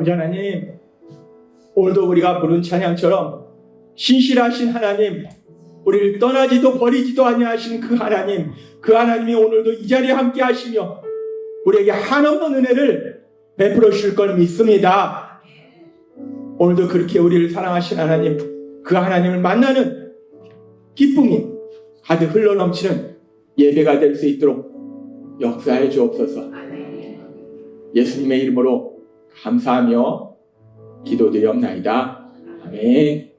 아버지 하나님, 오늘도 우리가 부른 찬양처럼 신실하신 하나님, 우리를 떠나지도 버리지도 아니하신 그 하나님, 그 하나님이 오늘도 이 자리에 함께 하시며 우리에게 한없는 은혜를 베풀어 주실 걸 믿습니다. 오늘도 그렇게 우리를 사랑하신 하나님, 그 하나님을 만나는 기쁨이 가득 흘러넘치는 예배가 될 수 있도록 역사해 주옵소서. 예수님의 이름으로 감사하며 기도드리옵나이다. 아멘.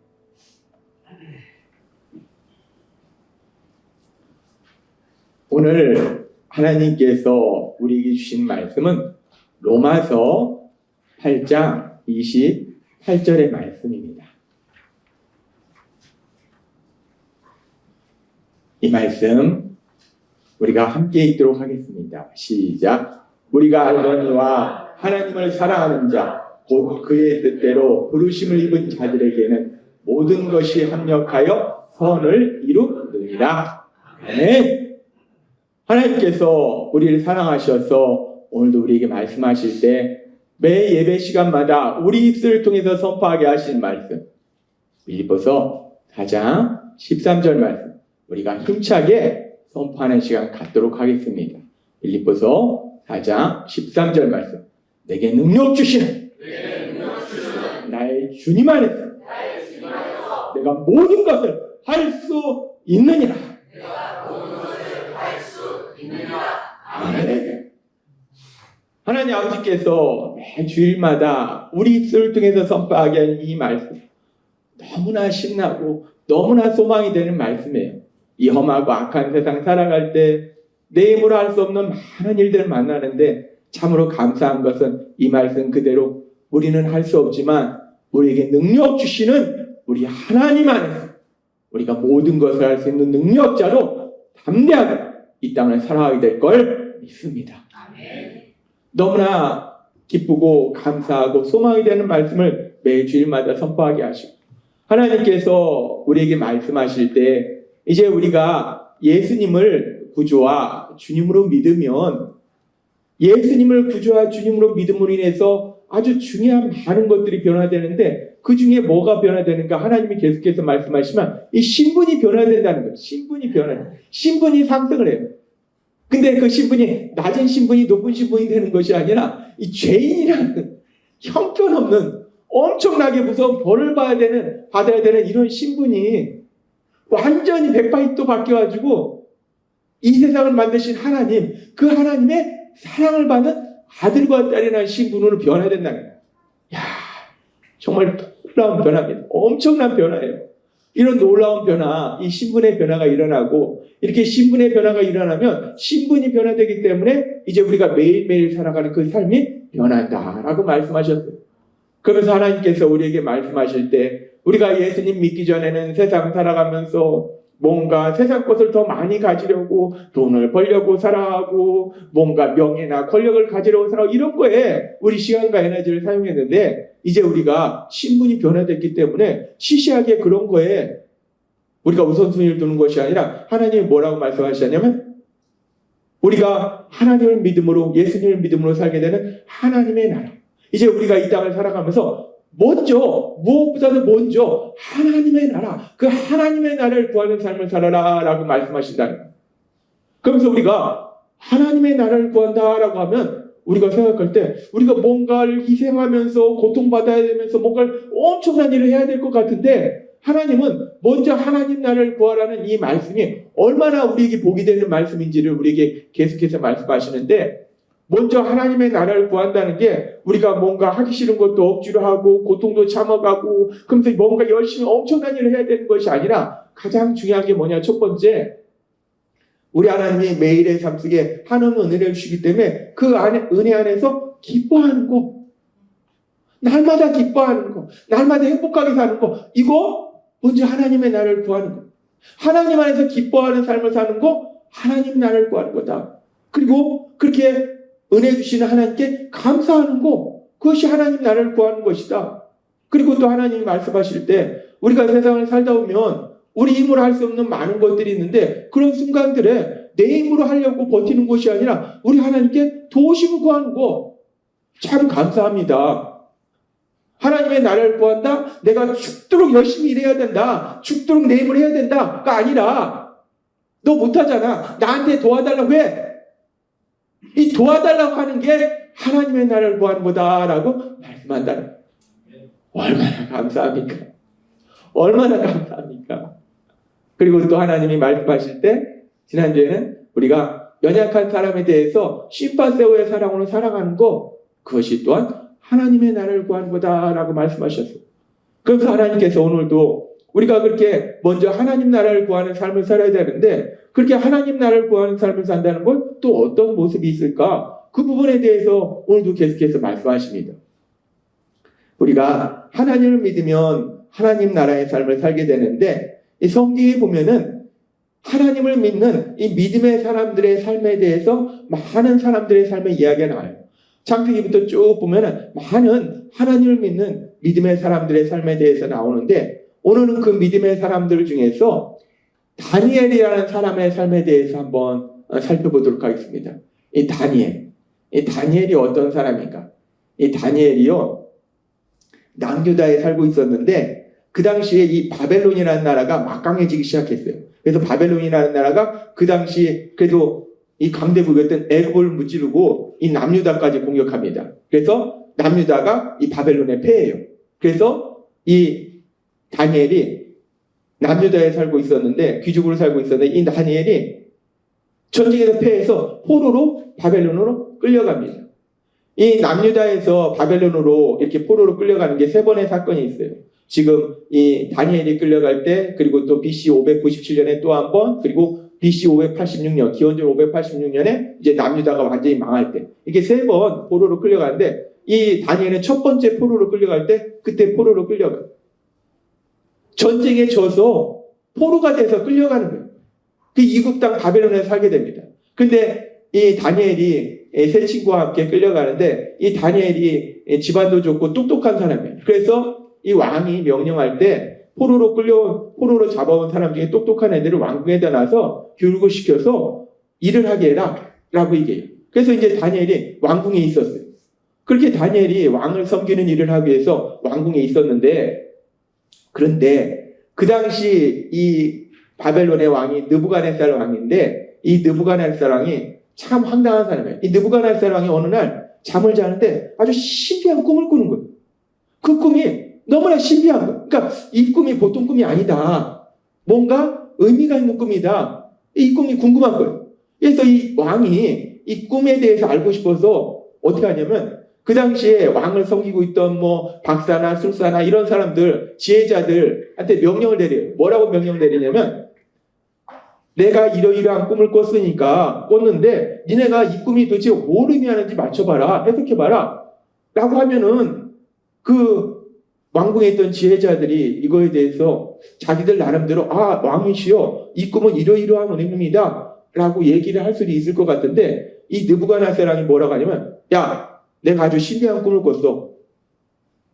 오늘 하나님께서 우리에게 주신 말씀은 로마서 8장 28절의 말씀입니다. 이 말씀 우리가 함께 읽도록 하겠습니다. 시작. 우리가 알던 이와 하나님을 사랑하는 자 곧 그의 뜻대로 부르심을 입은 자들에게는 모든 것이 합력하여 선을 이루느니라. 아멘. 하나님께서 우리를 사랑하셔서 오늘도 우리에게 말씀하실 때 매 예배 시간마다 우리 입술을 통해서 선포하게 하신 말씀, 빌립보서 4장 13절 말씀, 우리가 힘차게 선포하는 시간 갖도록 하겠습니다. 빌립보서 4장 13절 말씀, 내게 능력 주시는 나의 주님 안에서 내가 모든 것을 할 수 있느니라. 아멘. 하나님 아버지께서 매 주일마다 우리 입술을 통해서 선포하게 하는 이 말씀, 너무나 신나고 너무나 소망이 되는 말씀이에요. 이 험하고 악한 세상 살아갈 때 내 힘으로 할 수 없는 많은 일들을 만나는데 참으로 감사한 것은 이 말씀 그대로 우리는 할 수 없지만 우리에게 능력 주시는 우리 하나님 안에서 우리가 모든 것을 할 수 있는 능력자로 담대하게 이 땅을 살아가게 될 걸 믿습니다. 아멘. 너무나 기쁘고 감사하고 소망이 되는 말씀을 매 주일마다 선포하게 하시고 하나님께서 우리에게 말씀하실 때 이제 우리가 예수님을 구주와 주님으로 믿으면 예수님을 구주와 주님으로 믿음으로 인해서 아주 중요한 많은 것들이 변화되는데 그 중에 뭐가 변화되는가? 하나님이 계속해서 말씀하시면 이 신분이 변화된다는 거예요. 신분이 상승을 해요. 근데 그 신분이 낮은 신분이 높은 신분이 되는 것이 아니라 이 죄인이라는 형편없는 엄청나게 무서운 벌을 받아야 되는 이런 신분이 완전히 180도 바뀌어가지고 이 세상을 만드신 하나님, 그 하나님의 사랑을 받는 아들과 딸이라는 신분으로 변화된다는 거예요. 야, 정말 놀라운 변화입니다. 엄청난 변화예요. 이런 놀라운 변화, 이 신분의 변화가 일어나고 이렇게 신분의 변화가 일어나면 신분이 변화되기 때문에 이제 우리가 매일매일 살아가는 그 삶이 변한다라고 말씀하셨어요. 그러면서 하나님께서 우리에게 말씀하실 때 우리가 예수님 믿기 전에는 세상 살아가면서 뭔가 세상 것을 더 많이 가지려고 돈을 벌려고 살아가고 뭔가 명예나 권력을 가지려고 살아가고 이런 거에 우리 시간과 에너지를 사용했는데 이제 우리가 신분이 변화됐기 때문에 시시하게 그런 거에 우리가 우선순위를 두는 것이 아니라 하나님이 뭐라고 말씀하시냐면 우리가 하나님을 믿음으로 예수님을 믿음으로 살게 되는 하나님의 나라. 이제 우리가 이 땅을 살아가면서 무엇보다도 먼저 하나님의 나라, 그 하나님의 나라를 구하는 삶을 살아라 라고 말씀하신다는 거예요. 그러면서 우리가 하나님의 나라를 구한다라고 하면 우리가 생각할 때 우리가 뭔가를 희생하면서 고통받아야 되면서 뭔가를 엄청난 일을 해야 될 것 같은데 하나님은 먼저 하나님 나라를 구하라는 이 말씀이 얼마나 우리에게 복이 되는 말씀인지를 우리에게 계속해서 말씀하시는데 먼저 하나님의 나라를 구한다는 게 우리가 뭔가 하기 싫은 것도 억지로 하고 고통도 참아가고 그러면서 뭔가 열심히 엄청난 일을 해야 되는 것이 아니라 가장 중요한 게 뭐냐? 첫 번째, 우리 하나님이 매일의 삶 속에 한없는 은혜를 주시기 때문에 그 안에 은혜 안에서 기뻐하는 거, 날마다 기뻐하는 거, 날마다 행복하게 사는 거, 이거 먼저 하나님의 나라를 구하는 거. 하나님 안에서 기뻐하는 삶을 사는 거, 하나님 나라를 구하는 거다. 그리고 그렇게 은혜 주시는 하나님께 감사하는 거, 그것이 하나님 나라를 구하는 것이다. 그리고 또 하나님이 말씀하실 때 우리가 세상을 살다 보면 우리 힘으로 할 수 없는 많은 것들이 있는데 그런 순간들에 내 힘으로 하려고 버티는 것이 아니라 우리 하나님께 도우심을 구하는 거 참 감사합니다. 하나님의 나라를 구한다? 내가 죽도록 열심히 일해야 된다. 죽도록 내 힘을 해야 된다가 아니라 너 못하잖아. 나한테 도와달라고 해. 이 도와달라고 하는 게 하나님의 나라를 구하는 거다라고 말씀한다. 얼마나 감사합니까? 얼마나 감사합니까? 그리고 또 하나님이 말씀하실 때 지난주에는 우리가 연약한 사람에 대해서 심파세오의 사랑으로 살아가는 거 그것이 또한 하나님의 나라를 구하는 거다라고 말씀하셨어요. 그래서 하나님께서 오늘도 우리가 그렇게 먼저 하나님 나라를 구하는 삶을 살아야 되는데 그렇게 하나님 나라를 구하는 삶을 산다는 건 또 어떤 모습이 있을까? 그 부분에 대해서 오늘도 계속해서 말씀하십니다. 우리가 하나님을 믿으면 하나님 나라의 삶을 살게 되는데 이 성경에 보면은 하나님을 믿는 이 믿음의 사람들의 삶에 대해서 많은 사람들의 삶의 이야기가 나와요. 창세기부터 쭉 보면은 많은 하나님을 믿는 믿음의 사람들의 삶에 대해서 나오는데 오늘은 그 믿음의 사람들 중에서 다니엘이라는 사람의 삶에 대해서 한번 살펴보도록 하겠습니다. 이 다니엘이 어떤 사람인가? 이 다니엘이요 남유다에 살고 있었는데 그 당시에 이 바벨론이라는 나라가 막강해지기 시작했어요. 그래서 바벨론이라는 나라가 그 당시에 그래도 이 강대국이었던 애굽을 무찌르고 이 남유다까지 공격합니다. 그래서 남유다가 이 바벨론의 패예요. 그래서 이 다니엘이 남유다에 살고 있었는데 귀족으로 살고 있었는데 이 다니엘이 전쟁에서 패해서 포로로 바벨론으로 끌려갑니다. 이 남유다에서 바벨론으로 이렇게 포로로 끌려가는 게 3번의 사건이 있어요. 지금 이 다니엘이 끌려갈 때 그리고 또 BC 597년에 또 한 번 그리고 BC 586년 기원전 586년에 이제 남유다가 완전히 망할 때 이게 3번 포로로 끌려가는데 이 다니엘은 첫 번째 포로로 끌려갈 때 그때 포로로 끌려가요. 전쟁에 져서 포로가 돼서 끌려가는 거예요. 그 이국 땅 바벨론에 살게 됩니다. 근데 이 다니엘이 세 친구와 함께 끌려가는데 이 다니엘이 집안도 좋고 똑똑한 사람이에요. 그래서 이 왕이 명령할 때 포로로 잡아온 사람 중에 똑똑한 애들을 왕궁에다 놔서 교육을 시켜서 일을 하게 해라 라고 얘기해요. 그래서 이제 다니엘이 왕궁에 있었어요. 그렇게 다니엘이 왕을 섬기는 일을 하기 위해서 왕궁에 있었는데 그런데 그 당시 이 바벨론의 왕이 느부갓네살 왕인데 이 느부갓네살 왕이 참 황당한 사람이에요. 이 느부갓네살 왕이 어느 날 잠을 자는데 아주 신비한 꿈을 꾸는 거예요. 그 꿈이 너무나 신비한 거예요. 그러니까 이 꿈이 보통 꿈이 아니다. 뭔가 의미가 있는 꿈이다. 이 꿈이 궁금한 거예요. 그래서 이 왕이 이 꿈에 대해서 알고 싶어서 어떻게 하냐면 그 당시에 왕을 섬기고 있던 뭐 박사나 술사나 이런 사람들, 지혜자들한테 명령을 내려요. 뭐라고 명령을 내리냐면 내가 이러이러한 꿈을 꿨는데 니네가 이 꿈이 도대체 뭘 의미하는지 맞춰봐라, 해석해봐라 라고 하면은 그 왕궁에 있던 지혜자들이 이거에 대해서 자기들 나름대로 왕이시여 이 꿈은 이러이러한 의미입니다 라고 얘기를 할 수도 있을 것 같은데 이 느부갓네살 왕이 뭐라고 하냐면 야 내가 아주 신비한 꿈을 꿨어.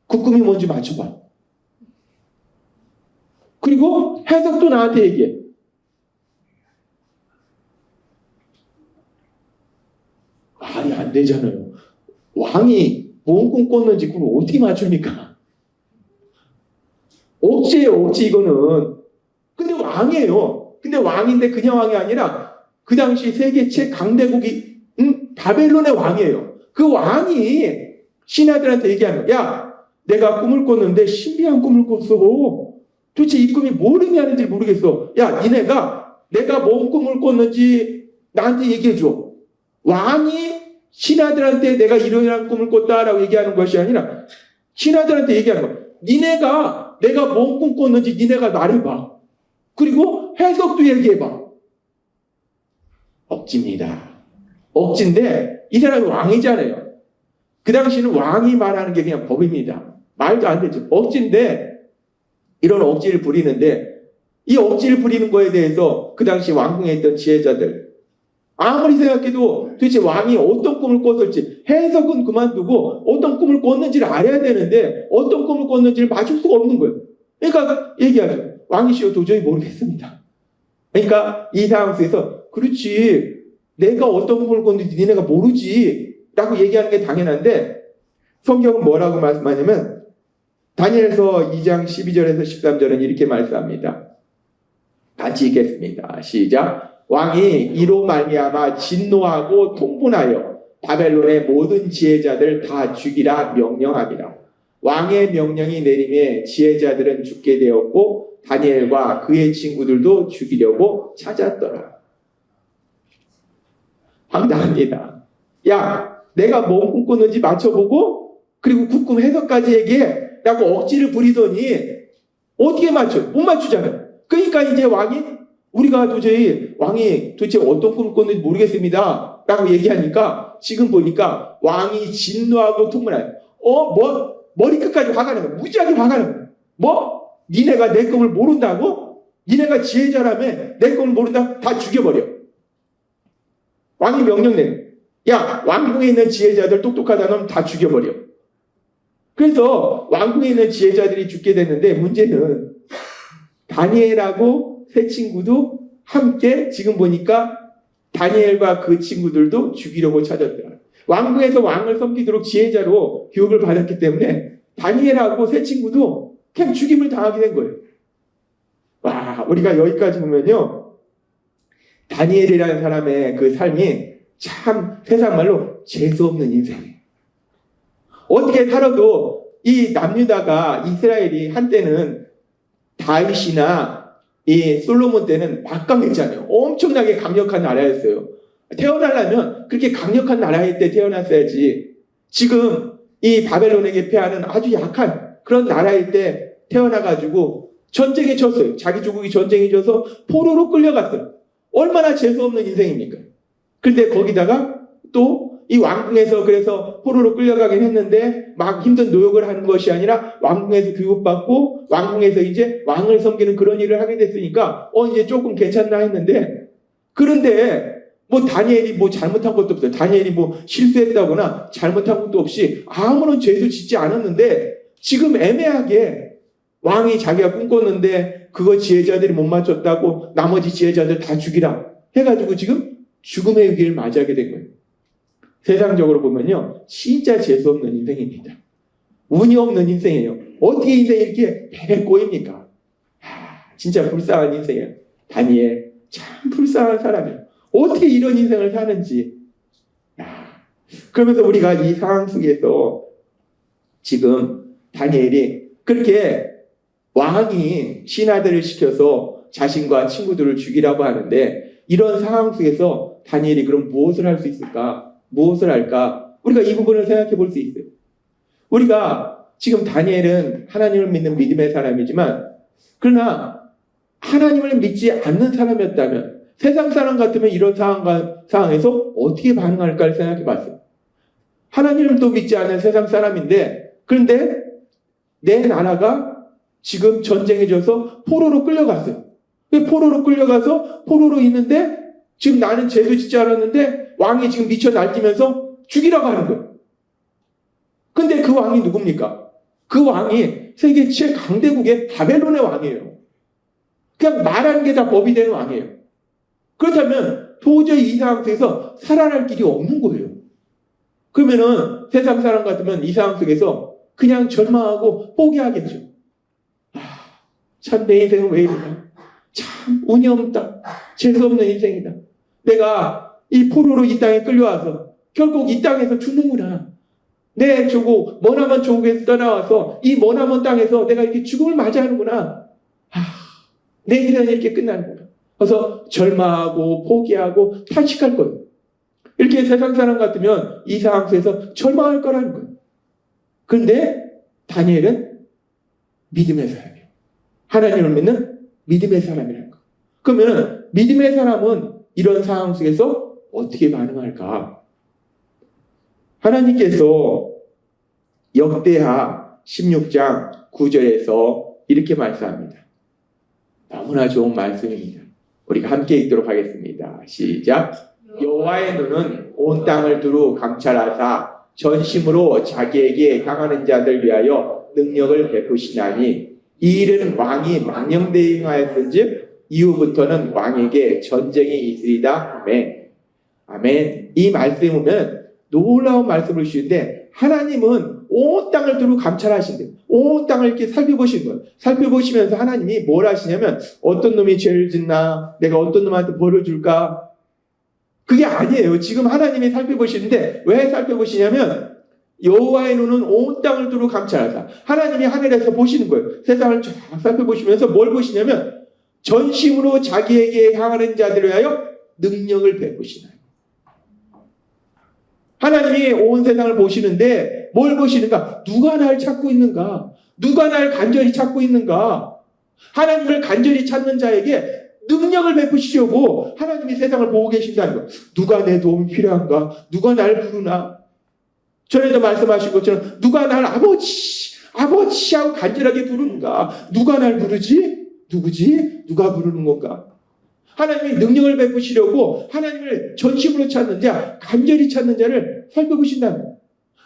그 꿈이 뭔지 맞춰봐. 그리고 해석도 나한테 얘기해. 말이 안 되잖아요. 왕이 뭔 꿈 꿨는지 그걸 어떻게 맞춥니까? 억지예요, 억지 이거는. 근데 왕이에요. 근데 왕인데 그냥 왕이 아니라 그 당시 세계 최강대국이 바벨론의 왕이에요. 그 왕이 신하들한테 얘기하는 거야. 야, 내가 꿈을 꿨는데 신비한 꿈을 꿨어. 도대체 이 꿈이 뭘 의미하는지 모르겠어. 야, 니네가 내가 뭔 꿈을 꿨는지 나한테 얘기해줘. 왕이 신하들한테 내가 이러이러한 꿈을 꿨다라고 얘기하는 것이 아니라 신하들한테 얘기하는 거야. 니네가 내가 뭔 꿈 꿨는지 니네가 말해봐. 그리고 해석도 얘기해봐. 억지입니다. 억지인데 이 사람이 왕이잖아요. 그 당시는 왕이 말하는 게 그냥 법입니다. 말도 안 되죠. 억지인데 이런 억지를 부리는데 이 억지를 부리는 거에 대해서 그 당시 왕궁에 있던 지혜자들 아무리 생각해도 도대체 왕이 어떤 꿈을 꿨을지 해석은 그만두고 어떤 꿈을 꿨는지를 알아야 되는데 어떤 꿈을 꿨는지를 맞출 수가 없는 거예요. 그러니까 얘기하죠. 왕이시여 도저히 모르겠습니다. 그러니까 이 상황 속에서 그렇지 내가 어떤 꿈을 꿨는지 니네가 모르지 라고 얘기하는 게 당연한데 성경은 뭐라고 말씀하냐면 다니엘서 2장 12절에서 13절은 이렇게 말씀합니다. 같이 읽겠습니다. 시작. 왕이 이로 말미암아 진노하고 통분하여 바벨론의 모든 지혜자들 다 죽이라 명령합니다. 왕의 명령이 내림에 지혜자들은 죽게 되었고 다니엘과 그의 친구들도 죽이려고 찾았더라. 황당합니다. 야, 내가 뭔 꿈꿨는지 맞춰보고 그리고 국금 해석까지 얘기해 라고 억지를 부리더니 어떻게 맞춰? 못 맞추잖아요. 그러니까 이제 우리가 왕이 도대체 어떤 꿈을 꿨는지 모르겠습니다 라고 얘기하니까 지금 보니까 왕이 진노하고 통분하여 머리 끝까지 화가 나는 거야. 무지하게 화가 나는 거야. 니네가 내 꿈을 모른다고? 니네가 지혜자라며 내 꿈을 모른다고? 다 죽여버려. 왕이 명령 내는 거야. 야, 왕궁에 있는 지혜자들 똑똑하다 놈 다 죽여버려. 그래서 왕궁에 있는 지혜자들이 죽게 됐는데 문제는 다니엘하고 세 친구도 함께 지금 보니까 다니엘과 그 친구들도 죽이려고 찾았더라. 왕궁에서 왕을 섬기도록 지혜자로 교육을 받았기 때문에 다니엘하고 세 친구도 그냥 죽임을 당하게 된 거예요. 와, 우리가 여기까지 보면요. 다니엘이라는 사람의 그 삶이 참 세상 말로 재수없는 인생이에요. 어떻게 살아도 이 남유다가 이스라엘이 한때는 다윗이나 이 솔로몬 때는 막강했잖아요. 엄청나게 강력한 나라였어요. 태어나려면 그렇게 강력한 나라일 때 태어났어야지. 지금 이 바벨론에게 패하는 아주 약한 그런 나라일 때 태어나가지고 전쟁에 졌어요. 자기 조국이 전쟁에 져서 포로로 끌려갔어요. 얼마나 재수없는 인생입니까? 근데 거기다가 또 이 왕궁에서 그래서 포로로 끌려가긴 했는데 막 힘든 노역을 하는 것이 아니라 왕궁에서 교육받고 왕궁에서 이제 왕을 섬기는 그런 일을 하게 됐으니까 이제 조금 괜찮나 했는데 그런데 다니엘이 잘못한 것도 없어요. 다니엘이 실수했다거나 잘못한 것도 없이 아무런 죄도 짓지 않았는데 지금 애매하게 왕이 자기가 꿈꿨는데 그거 지혜자들이 못 맞췄다고 나머지 지혜자들 다 죽이라 해가지고 지금 죽음의 위기를 맞이하게 된 거예요. 세상적으로 보면요. 진짜 재수없는 인생입니다. 운이 없는 인생이에요. 어떻게 인생이 이렇게 배배 꼬입니까? 진짜 불쌍한 인생이에요. 다니엘 참 불쌍한 사람이에요. 어떻게 이런 인생을 사는지. 그러면서 우리가 이 상황 속에서 지금 다니엘이 그렇게 왕이 신하들을 시켜서 자신과 친구들을 죽이라고 하는데 이런 상황 속에서 다니엘이 그럼 무엇을 할 수 있을까? 무엇을 할까? 우리가 이 부분을 생각해 볼 수 있어요. 우리가 지금 다니엘은 하나님을 믿는 믿음의 사람이지만 그러나 하나님을 믿지 않는 사람이었다면 세상 사람 같으면 이런 상황에서 어떻게 반응할까를 생각해 봤어요. 하나님을 또 믿지 않는 세상 사람인데 그런데 내 나라가 지금 전쟁에 져서 포로로 끌려갔어요. 포로로 끌려가서 포로로 있는데 지금 나는 죄도 짓지 않았는데 왕이 지금 미쳐 날뛰면서 죽이라고 하는 거예요. 근데 그 왕이 누굽니까? 그 왕이 세계 최강대국의 바벨론의 왕이에요. 그냥 말하는 게 다 법이 되는 왕이에요. 그렇다면 도저히 이 상황 속에서 살아날 길이 없는 거예요. 그러면은 세상 사람 같으면 이 상황 속에서 그냥 절망하고 포기하겠죠. 참 내 인생은 왜 이러냐. 참 운이 없다. 재수없는 인생이다. 내가 이 포로로 이 땅에 끌려와서 결국 이 땅에서 죽는구나. 내 조국 머나먼 조국에서 떠나와서 이 머나먼 땅에서 내가 이렇게 죽음을 맞이하는구나. 내 인생은 이렇게 끝나는구나. 그래서 절망하고 포기하고 탄식할 거예요. 이렇게 세상 사람 같으면 이 상황 속에서 절망할 거라는 거예요. 그런데 다니엘은 믿음의 사람이에요. 하나님을 믿는 믿음의 사람이라는 거예요. 그러면 믿음의 사람은 이런 상황 속에서 어떻게 반응할까? 하나님께서 역대하 16장 9절에서 이렇게 말씀합니다. 너무나 좋은 말씀입니다. 우리가 함께 읽도록 하겠습니다. 시작. 여호와의 눈은 온 땅을 두루 감찰하사 전심으로 자기에게 향하는 자들 위하여 능력을 베푸시나니 이 일은 왕이 망령대행하였은즉 이후부터는 왕에게 전쟁이 있으리다. 아멘. 아멘. 이 말씀을 보면 놀라운 말씀을 주시는데 하나님은 온 땅을 두루 감찰하신대요. 온 땅을 이렇게 살펴보신 거예요. 살펴보시면서 하나님이 뭘 하시냐면 어떤 놈이 죄를 짓나, 내가 어떤 놈한테 벌을 줄까, 그게 아니에요. 지금 하나님이 살펴보시는데 왜 살펴보시냐면 여호와의 눈은 온 땅을 두루 감찰하사. 하나님이 하늘에서 보시는 거예요. 세상을 쫙 살펴보시면서 뭘 보시냐면 전심으로 자기에게 향하는 자들을 위하여 능력을 베푸시나요. 하나님이 온 세상을 보시는데 뭘 보시는가? 누가 날 찾고 있는가? 누가 날 간절히 찾고 있는가? 하나님을 간절히 찾는 자에게 능력을 베푸시려고 하나님이 세상을 보고 계신다는 거. 누가 내 도움이 필요한가? 누가 날 부르나? 전에도 말씀하신 것처럼 누가 날 아버지 하고 간절하게 부르는가? 누가 날 부르지? 누구지? 누가 부르는 건가? 하나님이 능력을 베푸시려고 하나님을 전심으로 찾는 자, 간절히 찾는 자를 살펴보신다는 거예요.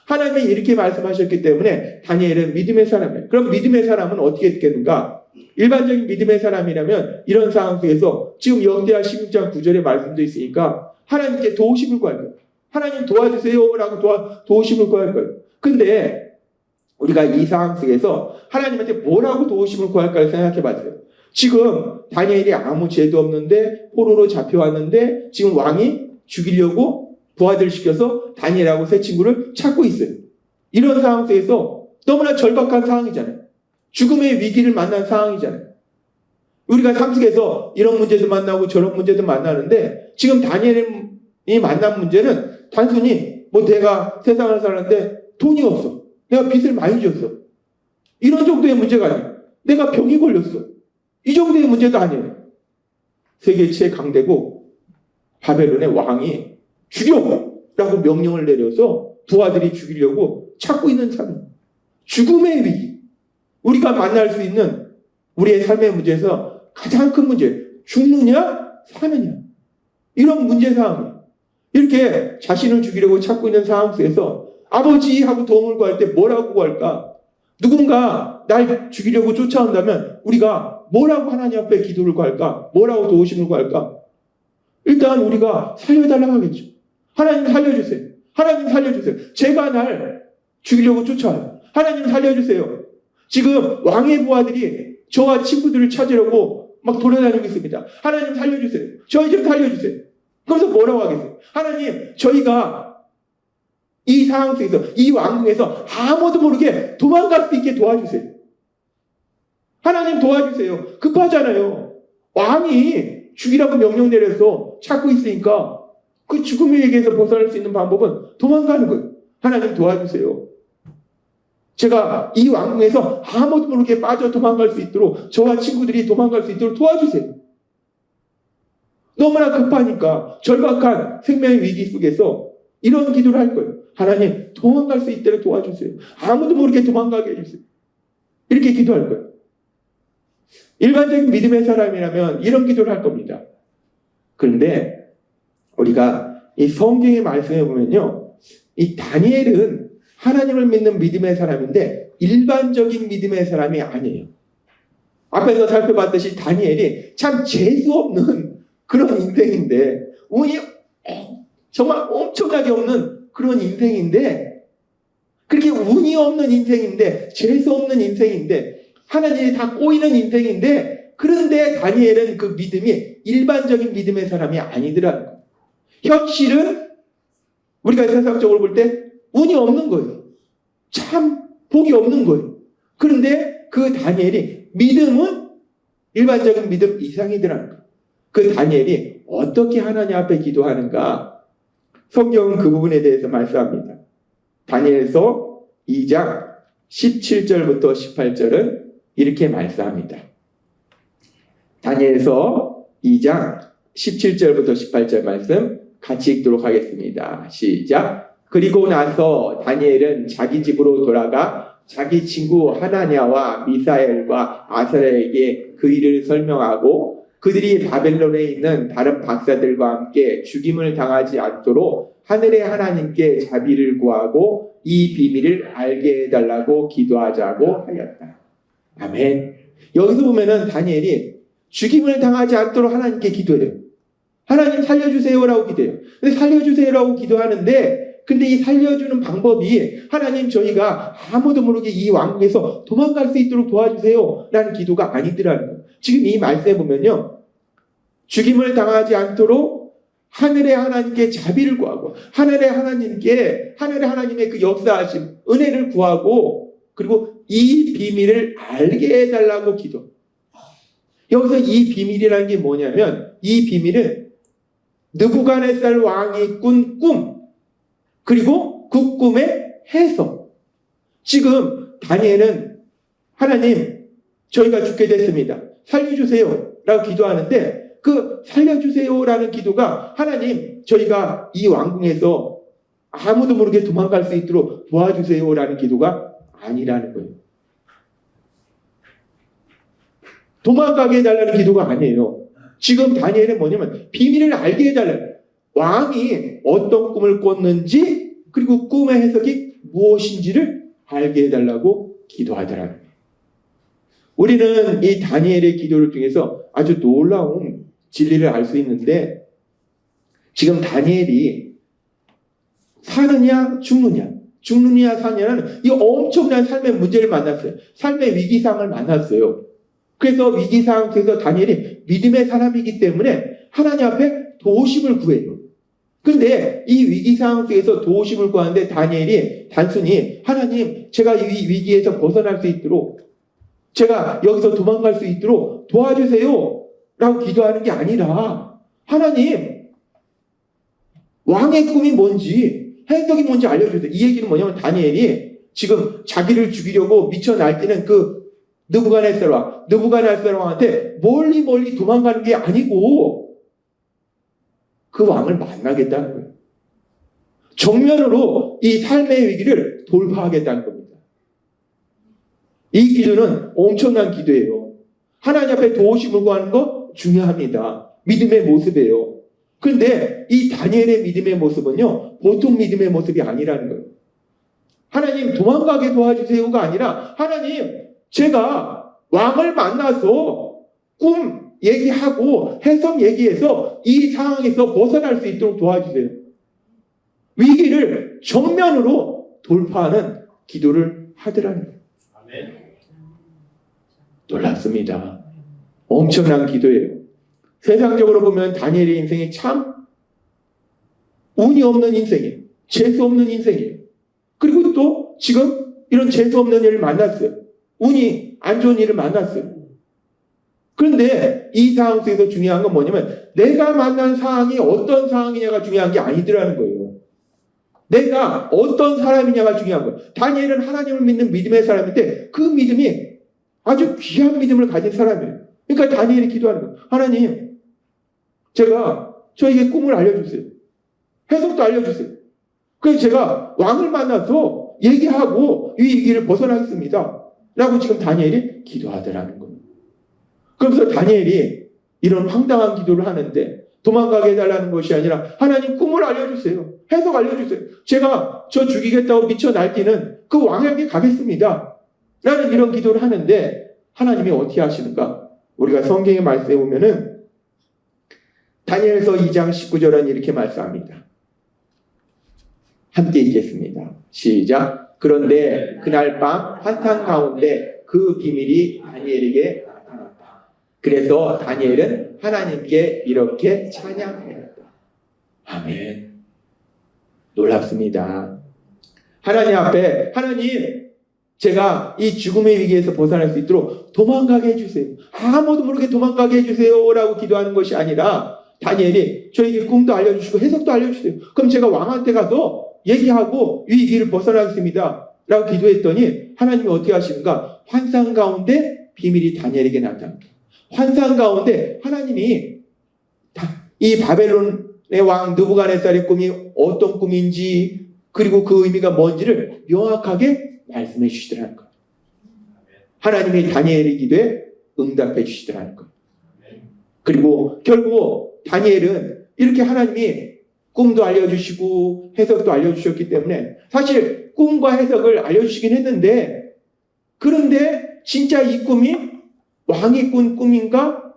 하나님이 이렇게 말씀하셨기 때문에 다니엘은 믿음의 사람이에요. 그럼 믿음의 사람은 어떻게 됐겠는가? 일반적인 믿음의 사람이라면 이런 상황 속에서 지금 역대하 16장 9절의 말씀도 있으니까 하나님께 도우심을 구할 거예요. 하나님 도와주세요 라고 도우심을 구할 거예요. 근데 우리가 이 상황 속에서 하나님한테 뭐라고 도우심을 구할까를 생각해 봤어요. 지금 다니엘이 아무 죄도 없는데 포로로 잡혀왔는데 지금 왕이 죽이려고 부하들 시켜서 다니엘하고 세 친구를 찾고 있어요. 이런 상황 속에서 너무나 절박한 상황이잖아요. 죽음의 위기를 만난 상황이잖아요. 우리가 삶 속에서 이런 문제도 만나고 저런 문제도 만나는데 지금 다니엘이 만난 문제는 단순히 내가 세상을 살았는데 돈이 없어. 내가 빚을 많이 졌어. 이런 정도의 문제가 아니에요. 내가 병이 걸렸어. 이 정도의 문제도 아니에요. 세계 최강대국 바벨론의 왕이 죽여라고 명령을 내려서 부하들이 죽이려고 찾고 있는 사람. 죽음의 위기. 우리가 만날 수 있는 우리의 삶의 문제에서 가장 큰 문제. 죽느냐 사느냐. 이런 문제 상황이에요. 이렇게 자신을 죽이려고 찾고 있는 상황 속에서 아버지 하고 도움을 구할 때 뭐라고 구할까? 누군가 날 죽이려고 쫓아온다면 우리가 뭐라고 하나님 앞에 기도를 구할까? 뭐라고 도우심을 구할까? 일단 우리가 살려달라고 하겠죠. 하나님 살려주세요. 하나님 살려주세요. 제가 날 죽이려고 쫓아와요. 하나님 살려주세요. 지금 왕의 부하들이 저와 친구들을 찾으려고 막 돌아다니고 있습니다. 하나님 살려주세요. 저희 좀 살려주세요. 그래서 뭐라고 하겠어요? 하나님, 저희가 이 상황 속에서, 이 왕궁에서 아무도 모르게 도망갈 수 있게 도와주세요. 하나님 도와주세요. 급하잖아요. 왕이 죽이라고 명령 내려서 찾고 있으니까 그 죽음의 위기에서 벗어날 수 있는 방법은 도망가는 거예요. 하나님 도와주세요. 제가 이 왕궁에서 아무도 모르게 빠져 도망갈 수 있도록 저와 친구들이 도망갈 수 있도록 도와주세요. 너무나 급하니까 절박한 생명의 위기 속에서 이런 기도를 할 거예요. 하나님 도망갈 수 있도록 도와주세요. 아무도 모르게 도망가게 해주세요. 이렇게 기도할 거예요. 일반적인 믿음의 사람이라면 이런 기도를 할 겁니다. 그런데 우리가 이 성경의 말씀에 보면요, 이 다니엘은 하나님을 믿는 믿음의 사람인데 일반적인 믿음의 사람이 아니에요. 앞에서 살펴봤듯이 다니엘이 참 재수없는 그런 인생인데, 운이 정말 엄청나게 없는 그런 인생인데, 그렇게 운이 없는 인생인데, 재수없는 인생인데, 하나님이 다 꼬이는 인생인데, 그런데 다니엘은 그 믿음이 일반적인 믿음의 사람이 아니더라고요. 현실은 우리가 세상적으로 볼 때 운이 없는 거예요. 참 복이 없는 거예요. 그런데 그 다니엘이 믿음은 일반적인 믿음 이상이더라는 거예요. 그 다니엘이 어떻게 하나님 앞에 기도하는가? 성경은 그 부분에 대해서 말씀합니다. 다니엘서 2장 17절부터 18절은 이렇게 말씀합니다. 다니엘서 2장 17절부터 18절 말씀 같이 읽도록 하겠습니다. 시작. 그리고 나서 다니엘은 자기 집으로 돌아가 자기 친구 하나냐와 미사엘과 아사랴에게 그 일을 설명하고 그들이 바벨론에 있는 다른 박사들과 함께 죽임을 당하지 않도록 하늘의 하나님께 자비를 구하고 이 비밀을 알게 해달라고 기도하자고 하였다. 아멘. 여기서 보면은 다니엘이 죽임을 당하지 않도록 하나님께 기도해요. 하나님 살려주세요라고 기도해요. 근데 살려주세요라고 기도하는데 근데 이 살려주는 방법이 하나님 저희가 아무도 모르게 이 왕국에서 도망갈 수 있도록 도와주세요 라는 기도가 아니더라는 거예요. 지금 이 말씀에 보면요. 죽임을 당하지 않도록 하늘의 하나님께 자비를 구하고 하늘의 하나님의 그 역사하심 은혜를 구하고 그리고 이 비밀을 알게 해달라고 기도. 여기서 이 비밀이라는 게 뭐냐면 이 비밀은 느부갓네살 왕이 꾼 꿈 그리고 그 꿈의 해석. 지금 다니엘은 하나님 저희가 죽게 됐습니다. 살려주세요 라고 기도하는데 그 살려주세요라는 기도가 하나님 저희가 이 왕궁에서 아무도 모르게 도망갈 수 있도록 도와주세요라는 기도가 아니라는 거예요. 도망가게 해달라는 기도가 아니에요. 지금 다니엘은 뭐냐면 비밀을 알게 해달라는 왕이 어떤 꿈을 꿨는지 그리고 꿈의 해석이 무엇인지를 알게 해달라고 기도하더라는 거예요. 우리는 이 다니엘의 기도를 통해서 아주 놀라운 진리를 알 수 있는데 지금 다니엘이 사느냐 죽느냐 사느냐는 이 엄청난 삶의 문제를 만났어요. 삶의 위기상을 만났어요. 그래서 위기상 속에서 다니엘이 믿음의 사람이기 때문에 하나님 앞에 도우심을 구해요. 근데 이 위기상 속에서 도우심을 구하는데 다니엘이 단순히 하나님 제가 이 위기에서 벗어날 수 있도록 제가 여기서 도망갈 수 있도록 도와주세요 라고 기도하는 게 아니라 하나님 왕의 꿈이 뭔지 해석이 뭔지 알려주세요. 이 얘기는 뭐냐면 다니엘이 지금 자기를 죽이려고 미쳐 날뛰는 그 느부갓네살 왕한테 멀리 도망가는 게 아니고 그 왕을 만나겠다는 거예요. 정면으로 이 삶의 위기를 돌파하겠다는 겁니다. 이 기도는 엄청난 기도예요. 하나님 앞에 도우심을 구하는 거 중요합니다. 믿음의 모습이에요. 그런데 이 다니엘의 믿음의 모습은요, 보통 믿음의 모습이 아니라는 거예요. 하나님 도망가게 도와주세요가 아니라 하나님 제가 왕을 만나서 꿈 얘기하고 해석 얘기해서 이 상황에서 벗어날 수 있도록 도와주세요. 위기를 정면으로 돌파하는 기도를 하더라는 거예요. 아멘. 놀랍습니다. 엄청난 기도예요. 세상적으로 보면 다니엘의 인생이 참 운이 없는 인생이에요. 재수 없는 인생이에요. 그리고 또 지금 이런 재수 없는 일을 만났어요. 운이 안 좋은 일을 만났어요. 그런데 이 상황 속에서 중요한 건 뭐냐면 내가 만난 상황이 어떤 상황이냐가 중요한 게 아니더라는 거예요. 내가 어떤 사람이냐가 중요한 거예요. 다니엘은 하나님을 믿는 믿음의 사람인데 그 믿음이 아주 귀한 믿음을 가진 사람이에요. 그러니까 다니엘이 기도하는 거예요. 하나님, 제가 저에게 꿈을 알려주세요. 해석도 알려주세요. 그래서 제가 왕을 만나서 얘기하고 이 위기를 벗어나겠습니다. 라고 지금 다니엘이 기도하더라는 거예요. 그러면서 다니엘이 이런 황당한 기도를 하는데 도망가게 해달라는 것이 아니라 하나님 꿈을 알려주세요. 해석 알려주세요. 제가 저 죽이겠다고 미쳐 날뛰는 그 왕에게 가겠습니다. 라는 이런 기도를 하는데 하나님이 어떻게 하시는가? 우리가 성경의 말씀에 보면은 다니엘서 2장 19절은 이렇게 말씀합니다. 함께 읽겠습니다. 시작. 그런데 그날 밤 환상 가운데 그 비밀이 다니엘에게 나타났다. 그래서 다니엘은 하나님께 이렇게 찬양하였다. 아멘. 놀랍습니다. 하나님 앞에 하나님 제가 이 죽음의 위기에서 벗어날 수 있도록 도망가게 해주세요. 아무도 모르게 도망가게 해주세요 라고 기도하는 것이 아니라 다니엘이 저에게 꿈도 알려주시고 해석도 알려주세요. 그럼 제가 왕한테 가서 얘기하고 이 위기를 벗어나겠습니다 라고 기도했더니 하나님이 어떻게 하시는가? 환상 가운데 비밀이 다니엘에게 나타납니다. 환상 가운데 하나님이 이 바벨론의 왕 느부갓네살의 꿈이 어떤 꿈인지 그리고 그 의미가 뭔지를 명확하게 말씀해 주시더라는 거예요. 하나님이 다니엘의 기도에 응답해 주시더라는 거예요. 그리고 결국 다니엘은 이렇게 하나님이 꿈도 알려주시고 해석도 알려주셨기 때문에 사실 꿈과 해석을 알려주시긴 했는데 그런데 진짜 이 꿈이 왕이 꾼 꿈인가?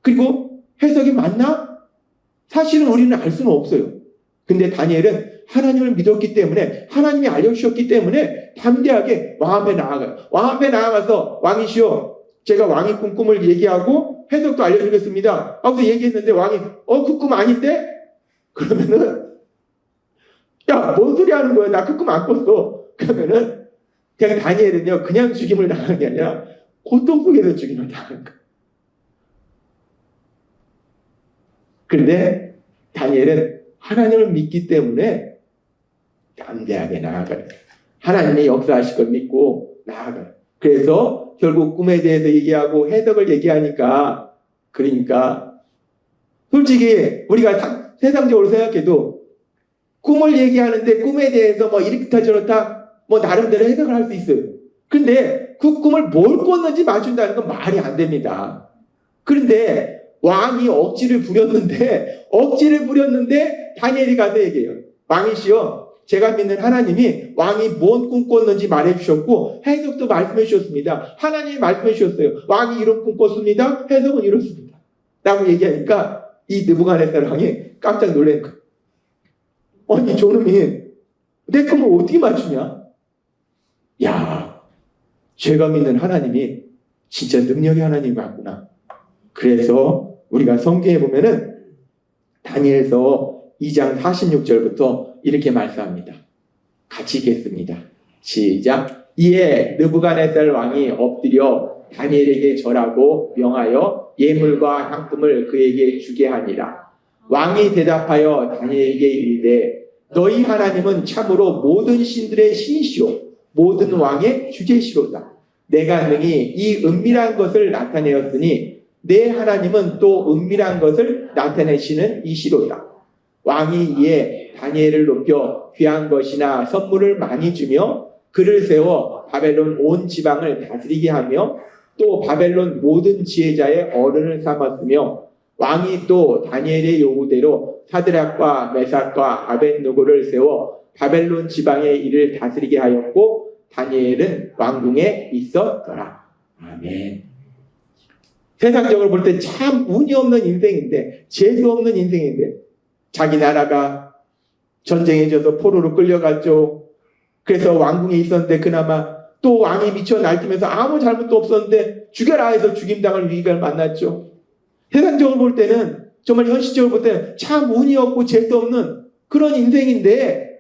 그리고 해석이 맞나? 사실은 우리는 알 수는 없어요. 근데 다니엘은 하나님을 믿었기 때문에 하나님이 알려주셨기 때문에 담대하게 왕 앞에 나아가요. 왕 앞에 나아가서 왕이시여 제가 왕이 꾼 꿈을 얘기하고 해석도 알려주겠습니다 하고서 얘기했는데 왕이 그 꿈 아닌데? 그러면은 야 뭔 소리 하는 거야 나 그 꿈 안 꿨어. 그러면은 그냥 다니엘은요 그냥 죽임을 당하는 게 아니라 고통 속에서 죽임을 당하는 거예요. 그런데 다니엘은 하나님을 믿기 때문에 담대하게 나아가요. 하나님의 역사하실 걸 믿고 나아가요. 그래서 결국 꿈에 대해서 얘기하고 해석을 얘기하니까 그러니까 솔직히 우리가 세상적으로 생각해도 꿈을 얘기하는데 꿈에 대해서 뭐 이렇다 저렇다 뭐 나름대로 해석을 할 수 있어요. 근데 그 꿈을 뭘 꿨는지 맞춘다는 건 말이 안 됩니다. 그런데 왕이 억지를 부렸는데 다니엘이 가서 얘기해요. 왕이시여 제가 믿는 하나님이 왕이 뭔 꿈 꿨는지 말해 주셨고 해석도 말씀해 주셨습니다. 하나님이 말씀해 주셨어요. 왕이 이런 꿈 꿨습니다. 해석은 이렇습니다. 라고 얘기하니까 이 느부갓네살 왕이 깜짝 놀란 거예요. 아니 저놈이 내 꿈을 어떻게 맞추냐? 야 제가 믿는 하나님이 진짜 능력의 하나님이 맞구나. 그래서 우리가 성경에 보면은 다니엘서 2장 46절부터 이렇게 말씀합니다. 같이 읽겠습니다. 시작. 이에 느부갓네살 왕이 엎드려 다니엘에게 절하고 명하여 예물과 향품을 그에게 주게 하니라. 왕이 대답하여 다니엘에게 이르되 너희 하나님은 참으로 모든 신들의 신이시오 모든 왕의 주제시로다. 내가 능히 이 은밀한 것을 나타내었으니 내 하나님은 또 은밀한 것을 나타내시는 이시로다. 왕이 이에 다니엘을 높여 귀한 것이나 선물을 많이 주며 그를 세워 바벨론 온 지방을 다스리게 하며 또 바벨론 모든 지혜자의 어른을 삼았으며 왕이 또 다니엘의 요구대로 사드락과 메삭과 아벳느고를 세워 바벨론 지방의 일을 다스리게 하였고 다니엘은 왕궁에 있었더라. 아멘. 세상적으로 볼 때 참 운이 없는 인생인데 재수 없는 인생인데 자기 나라가 전쟁에 져서 포로로 끌려갔죠. 그래서 왕궁에 있었는데 그나마 또 왕이 미쳐 날뛰면서 아무 잘못도 없었는데 죽여라 해서 죽임당할 위기를 만났죠. 세상적으로 볼 때는 정말 현실적으로 볼 때는 참 운이 없고 재수 없는 그런 인생인데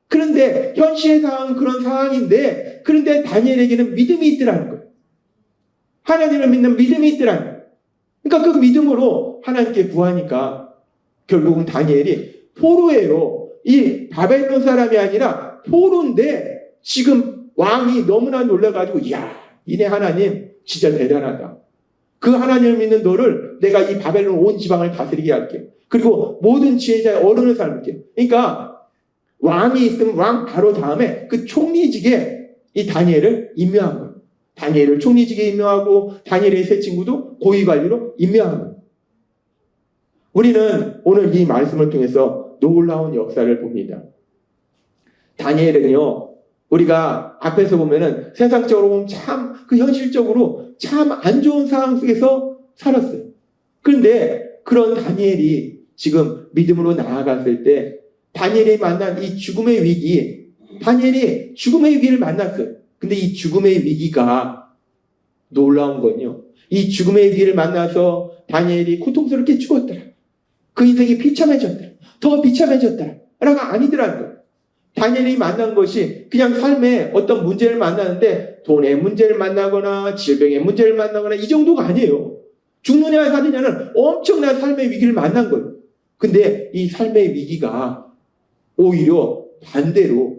그런데 현실의 상황은 그런 상황인데 그런데 다니엘에게는 믿음이 있더라는 거예요. 하나님을 믿는 믿음이 있더라는 거예요. 그러니까 그 믿음으로 하나님께 구하니까 결국은 다니엘이 포로예요. 이 바벨론 사람이 아니라 포로인데 지금 왕이 너무나 놀라가지고 이야 이네 하나님 진짜 대단하다. 그 하나님을 믿는 너를 내가 이 바벨론 온 지방을 다스리게 할게. 그리고 모든 지혜자의 어른을 삼을게. 그러니까 왕이 있으면 왕 바로 다음에 그 총리직에 이 다니엘을 임명한 거예요. 다니엘을 총리직에 임명하고 다니엘의 세 친구도 고위관리로 임명한 거예요. 우리는 오늘 이 말씀을 통해서 놀라운 역사를 봅니다. 다니엘은요, 우리가 앞에서 보면은 세상적으로 보면 참 그 현실적으로 참 안 좋은 상황 속에서 살았어요. 그런데 그런 다니엘이 지금 믿음으로 나아갔을 때 다니엘이 만난 이 죽음의 위기, 다니엘이 죽음의 위기를 만났어요. 근데 이 죽음의 위기가 놀라운 건요. 이 죽음의 위기를 만나서 다니엘이 고통스럽게 죽었더라. 그 인생이 비참해졌더라. 더 비참해졌더라. 라가 아니더라는 거예요. 다니엘이 만난 것이 그냥 삶에 어떤 문제를 만나는데 돈의 문제를 만나거나 질병의 문제를 만나거나 이 정도가 아니에요. 죽느냐 사느냐는 엄청난 삶의 위기를 만난 거예요. 근데 이 삶의 위기가 오히려 반대로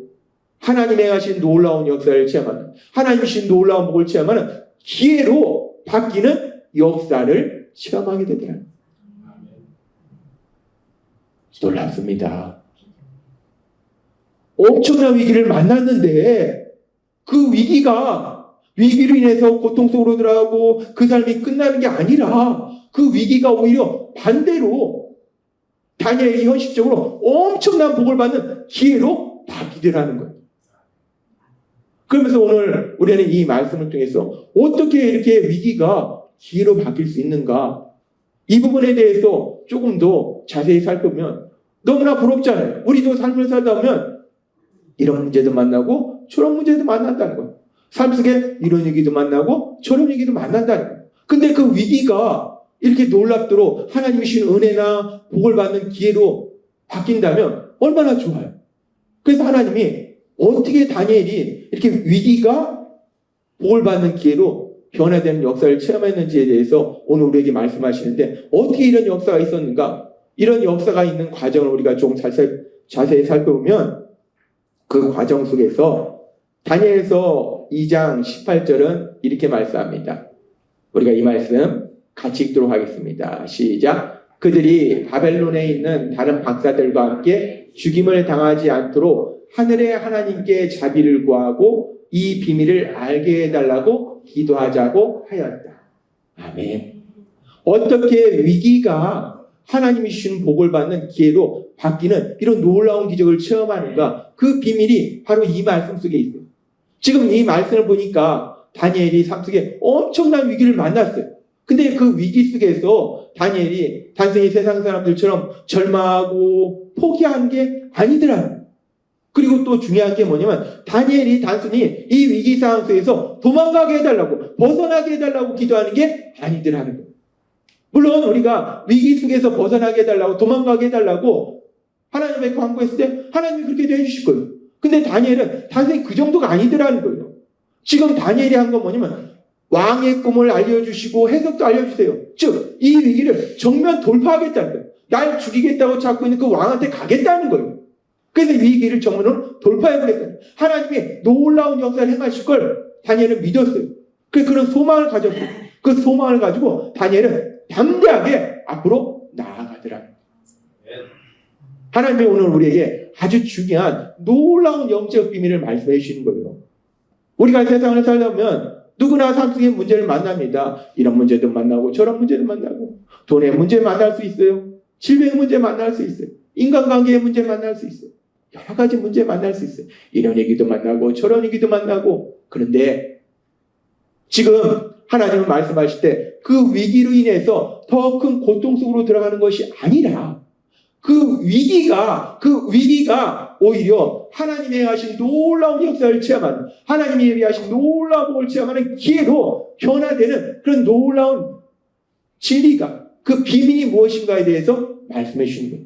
하나님의 하신 놀라운 역사를 체험하는, 하나님이 주신 놀라운 복을 체험하는 기회로 바뀌는 역사를 체험하게 되더라고요. 놀랍습니다. 엄청난 위기를 만났는데 그 위기로 인해서 고통 속으로 들어가고 그 삶이 끝나는 게 아니라 그 위기가 오히려 반대로 다니엘이 현실적으로 엄청난 복을 받는 기회로 바뀌더라는 거예요. 그러면서 오늘 우리는 이 말씀을 통해서 어떻게 이렇게 위기가 기회로 바뀔 수 있는가, 이 부분에 대해서 조금 더 자세히 살펴보면 너무나 부럽잖아요. 우리도 삶을 살다 보면 이런 문제도 만나고 저런 문제도 만난다는 거예요. 삶 속에 이런 위기도 만나고 저런 위기도 만난다는 거예요. 근데 그 위기가 이렇게 놀랍도록 하나님이 주신 은혜나 복을 받는 기회로 바뀐다면 얼마나 좋아요. 그래서 하나님이 어떻게 다니엘이 이렇게 위기가 복을 받는 기회로 변화되는 역사를 체험했는지에 대해서 오늘 우리에게 말씀하시는데, 어떻게 이런 역사가 있었는가? 이런 역사가 있는 과정을 우리가 좀 자세히 살펴보면 그 과정 속에서 다니엘서 2장 18절은 이렇게 말씀합니다. 우리가 이 말씀 같이 읽도록 하겠습니다. 시작. 그들이 바벨론에 있는 다른 박사들과 함께 죽임을 당하지 않도록 하늘의 하나님께 자비를 구하고 이 비밀을 알게 해달라고 기도하자고 하였다. 아멘. 어떻게 위기가 하나님이 주신 복을 받는 기회로 바뀌는 이런 놀라운 기적을 체험하는가? 그 비밀이 바로 이 말씀 속에 있어요. 지금 이 말씀을 보니까 다니엘이 삶 속에 엄청난 위기를 만났어요. 근데 그 위기 속에서 다니엘이 단순히 세상 사람들처럼 절망하고 포기한 게 아니더라고요. 그리고 또 중요한 게 뭐냐면 다니엘이 단순히 이 위기 상황 속에서 도망가게 해달라고, 벗어나게 해달라고 기도하는 게 아니더라는 거예요. 물론 우리가 위기 속에서 벗어나게 해달라고, 도망가게 해달라고 하나님의 광고했을 때 하나님이 그렇게 해주실 거예요. 근데 다니엘은 단순히 그 정도가 아니더라는 거예요. 지금 다니엘이 한 건 뭐냐면 왕의 꿈을 알려주시고 해석도 알려주세요. 즉, 이 위기를 정면 돌파하겠다는 거예요. 날 죽이겠다고 찾고 있는 그 왕한테 가겠다는 거예요. 그래서 이 위기를 정면으로 돌파해보겠다는 거예요. 하나님이 놀라운 역사를 행하실 걸 다니엘은 믿었어요. 그래서 그런 소망을 가졌어요. 그 소망을 가지고 다니엘은 담대하게 앞으로 나아가더라고요. 하나님이 오늘 우리에게 아주 중요한 놀라운 영적 비밀을 말씀해 주시는 거예요. 우리가 세상을 살다 보면 누구나 삶 속에 문제를 만납니다. 이런 문제도 만나고 저런 문제도 만나고, 돈의 문제 만날 수 있어요. 질병의 문제 만날 수 있어요. 인간관계의 문제 만날 수 있어요. 여러 가지 문제 만날 수 있어요. 이런 얘기도 만나고 저런 얘기도 만나고. 그런데 지금 하나님은 말씀하실 때 그 위기로 인해서 더 큰 고통 속으로 들어가는 것이 아니라 그 위기가 오히려 하나님이 행하신 놀라운 역사를 체험하는, 하나님이 예비하신 놀라운 복을 체험하는 기회로 변화되는 그런 놀라운 진리가, 그 비밀이 무엇인가에 대해서 말씀해 주시는 거예요.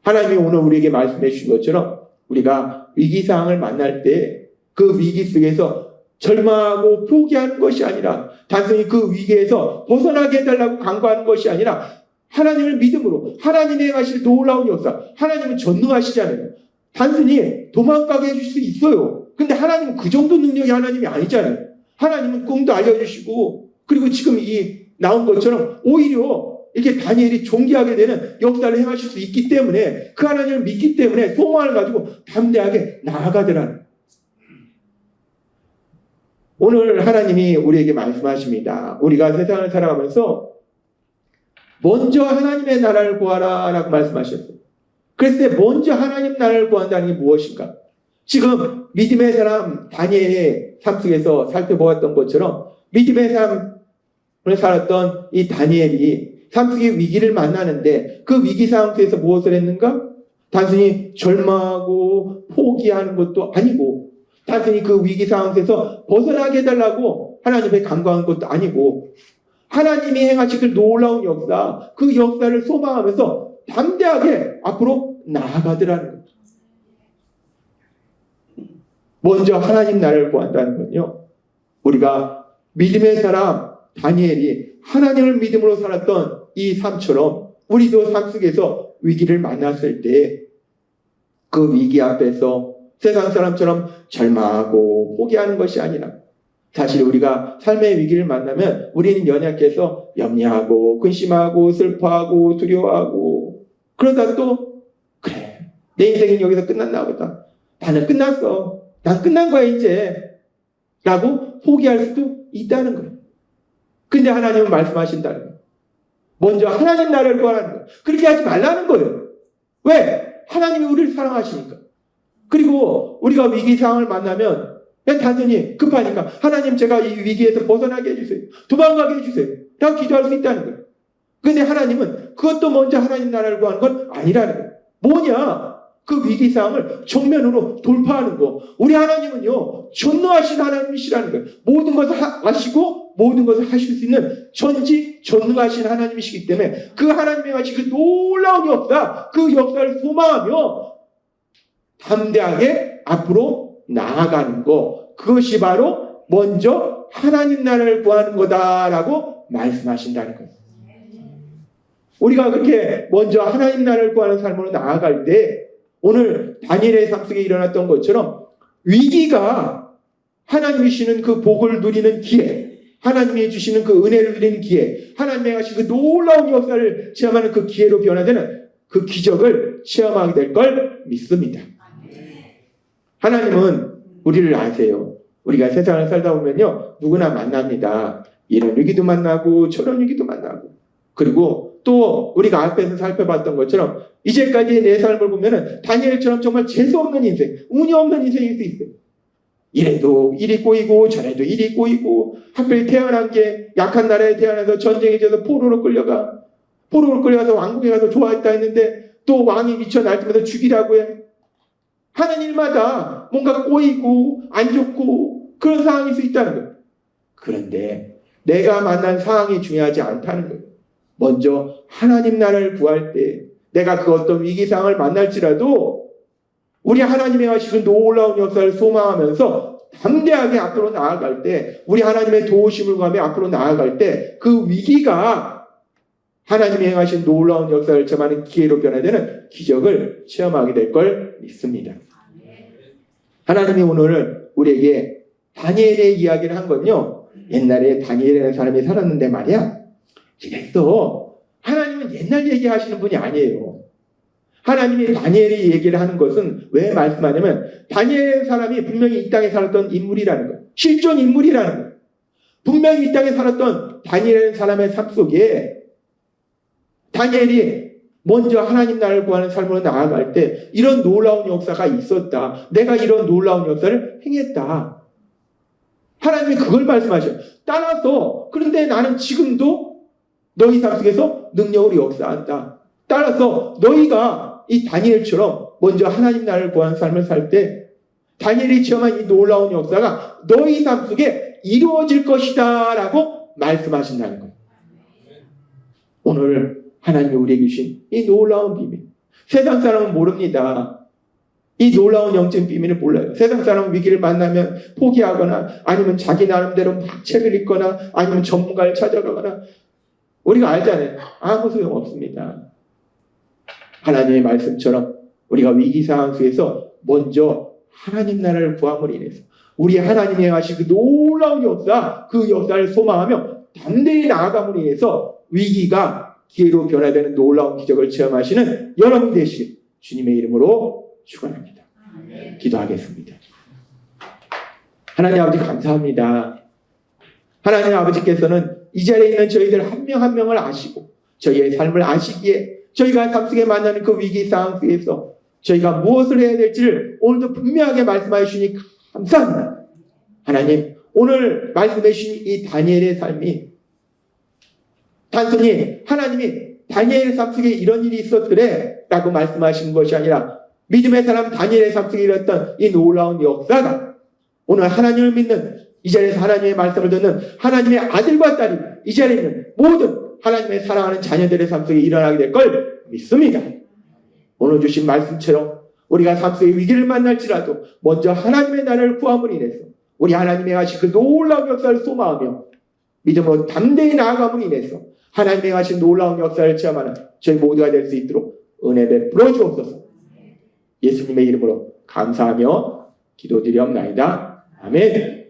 하나님이 오늘 우리에게 말씀해 주신 것처럼 우리가 위기상황을 만날 때 그 위기 속에서 절망하고 포기하는 것이 아니라, 단순히 그 위기에서 벗어나게 해달라고 간구하는 것이 아니라 하나님을 믿음으로, 하나님이 행하실 놀라운 역사, 하나님은 전능하시잖아요. 단순히 도망가게 해줄 수 있어요. 근데 하나님은 그 정도 능력이 하나님이 아니잖아요. 하나님은 꿈도 알려주시고, 그리고 지금 이 나온 것처럼 오히려 이렇게 다니엘이 존귀하게 되는 역사를 행하실 수 있기 때문에, 그 하나님을 믿기 때문에 소망을 가지고 담대하게 나아가더라는 거예요. 오늘 하나님이 우리에게 말씀하십니다. 우리가 세상을 살아가면서 먼저 하나님의 나라를 구하라 라고 말씀하셨어요. 그랬을 때 먼저 하나님 나라를 구한다는 게 무엇인가? 지금 믿음의 사람 다니엘의 삶 속에서 살펴보았던 것처럼 믿음의 삶을 살았던 이 다니엘이 삶 속의 위기를 만나는데 그 위기 상황 속에서 무엇을 했는가? 단순히 절망하고 포기하는 것도 아니고, 단순히 그 위기 상황 속에서 벗어나게 해달라고 하나님의 간구한 것도 아니고, 하나님이 행하실 그 놀라운 역사, 그 역사를 소망하면서 담대하게 앞으로 나아가더라는 거예요. 먼저 하나님 나라를 구한다는 건요, 우리가 믿음의 사람 다니엘이 하나님을 믿음으로 살았던 이 삶처럼 우리도 삶 속에서 위기를 만났을 때 그 위기 앞에서 세상 사람처럼 절망하고 포기하는 것이 아니라, 사실 우리가 삶의 위기를 만나면 우리는 연약해서 염려하고 근심하고 슬퍼하고 두려워하고, 그러다 또 그래, 내 인생은 여기서 끝났나 보다, 나는 끝났어, 난 끝난 거야 이제 라고 포기할 수도 있다는 거예요. 근데 하나님은 말씀하신다는 거예요. 먼저 하나님 나라를 구하라는 거예요. 그렇게 하지 말라는 거예요. 왜? 하나님이 우리를 사랑하시니까. 그리고 우리가 위기 상황을 만나면 그냥 단순히 급하니까 하나님 제가 이 위기에서 벗어나게 해주세요, 도망가게 해주세요 라고 기도할 수 있다는 거예요. 근데 하나님은 그것도 먼저 하나님 나라를 구하는 건 아니라는 거예요. 뭐냐? 그 위기상을 정면으로 돌파하는 거. 우리 하나님은요, 전능하신 하나님이시라는 거예요. 모든 것을 아시고 모든 것을 하실 수 있는 전지전능하신 하나님이시기 때문에 그 하나님의 가진 그 놀라운 역사, 그 역사를 소망하며 담대하게 앞으로 나아가는 거. 그것이 바로 먼저 하나님 나라를 구하는 거다라고 말씀하신다는 거예요. 우리가 그렇게 먼저 하나님 나라를 구하는 삶으로 나아갈 때 오늘 다니엘의 삶 속에 일어났던 것처럼 위기가 하나님이 주시는 그 복을 누리는 기회, 하나님이 주시는 그 은혜를 누리는 기회, 하나님이 하신 그 놀라운 역사를 체험하는 그 기회로 변화되는 그 기적을 체험하게 될 걸 믿습니다. 하나님은 우리를 아세요. 우리가 세상을 살다 보면요, 누구나 만납니다. 이런 위기도 만나고 저런 위기도 만나고, 그리고 또 우리가 앞에서 살펴봤던 것처럼 이제까지의 내 삶을 보면은 다니엘처럼 정말 재수 없는 인생, 운이 없는 인생일 수 있어요. 이래도 일이 꼬이고 저래도 일이 꼬이고, 하필 태어난 게 약한 나라에 태어나서 전쟁에 져서 포로로 끌려가서 왕국에 가서 좋아했다 했는데 또 왕이 미쳐 날뛰면서 죽이라고 해. 하는 일마다 뭔가 꼬이고 안 좋고 그런 상황일 수 있다는 거예요. 그런데 내가 만난 상황이 중요하지 않다는 거예요. 먼저 하나님 나라를 구할 때 내가 그 어떤 위기상을 만날지라도 우리 하나님의 하시는 놀라운 역사를 소망하면서 담대하게 앞으로 나아갈 때, 우리 하나님의 도우심을 구하며 앞으로 나아갈 때 그 위기가 하나님이 행하신 놀라운 역사를 체험하는 기회로 변화되는 기적을 체험하게 될 걸 믿습니다. 하나님이 오늘 우리에게 다니엘의 이야기를 한 건요, 옛날에 다니엘이라는 사람이 살았는데 말이야, 이랬어. 하나님은 옛날 얘기하시는 분이 아니에요. 하나님이 다니엘이 얘기를 하는 것은 왜 말씀하냐면 다니엘 사람이 분명히 이 땅에 살았던 인물이라는 거예요. 실존 인물이라는 거예요. 분명히 이 땅에 살았던 다니엘이라는 사람의 삶 속에 다니엘이 먼저 하나님 나라를 구하는 삶으로 나아갈 때 이런 놀라운 역사가 있었다. 내가 이런 놀라운 역사를 행했다. 하나님이 그걸 말씀하셔요. 따라서 그런데 나는 지금도 너희 삶 속에서 능력으로 역사한다. 따라서 너희가 이 다니엘처럼 먼저 하나님 나라를 구하는 삶을 살 때 다니엘이 체험한 이 놀라운 역사가 너희 삶 속에 이루어질 것이다 라고 말씀하신다는 거예요. 오늘 하나님이 우리에게 주신 이 놀라운 비밀, 세상 사람은 모릅니다. 이 놀라운 영적인 비밀을 몰라요. 세상 사람은 위기를 만나면 포기하거나 아니면 자기 나름대로 막 책을 읽거나 아니면 전문가를 찾아가거나, 우리가 알잖아요. 아무 소용없습니다. 하나님의 말씀처럼 우리가 위기 상황 속에서 먼저 하나님 나라를 구함으로 인해서 우리 하나님이 행하신 그 놀라운 역사, 그 역사를 소망하며 담대히 나아감으로 인해서 위기가 기회로 변화되는 놀라운 기적을 체험하시는 여러분 되시길 주님의 이름으로 축원합니다. 기도하겠습니다. 하나님 아버지 감사합니다. 하나님 아버지께서는 이 자리에 있는 저희들 한 명 한 명을 아시고 저희의 삶을 아시기에 저희가 삶 속에 만나는 그 위기 상황 속에서 저희가 무엇을 해야 될지를 오늘도 분명하게 말씀해 주시니 감사합니다. 하나님, 오늘 말씀해 주신 이 다니엘의 삶이 단순히 하나님이 다니엘의 삶 속에 이런 일이 있었더래 라고 말씀하신 것이 아니라 믿음의 사람 다니엘의 삶 속에 일어났던 이 놀라운 역사가 오늘 하나님을 믿는 이 자리에서 하나님의 말씀을 듣는 하나님의 아들과 딸이 이 자리에 있는 모든 하나님의 사랑하는 자녀들의 삶 속에 일어나게 될 걸 믿습니다. 오늘 주신 말씀처럼 우리가 삶 속에 위기를 만날지라도 먼저 하나님의 나라를 구함으로 인해서 우리 하나님의 하신 그 놀라운 역사를 소망하며 믿음으로 담대히 나아감으로 인해서 하나님의 하신 놀라운 역사를 체험하는 저희 모두가 될 수 있도록 은혜 베풀어 주옵소서. 예수님의 이름으로 감사하며 기도드리옵나이다. 아멘.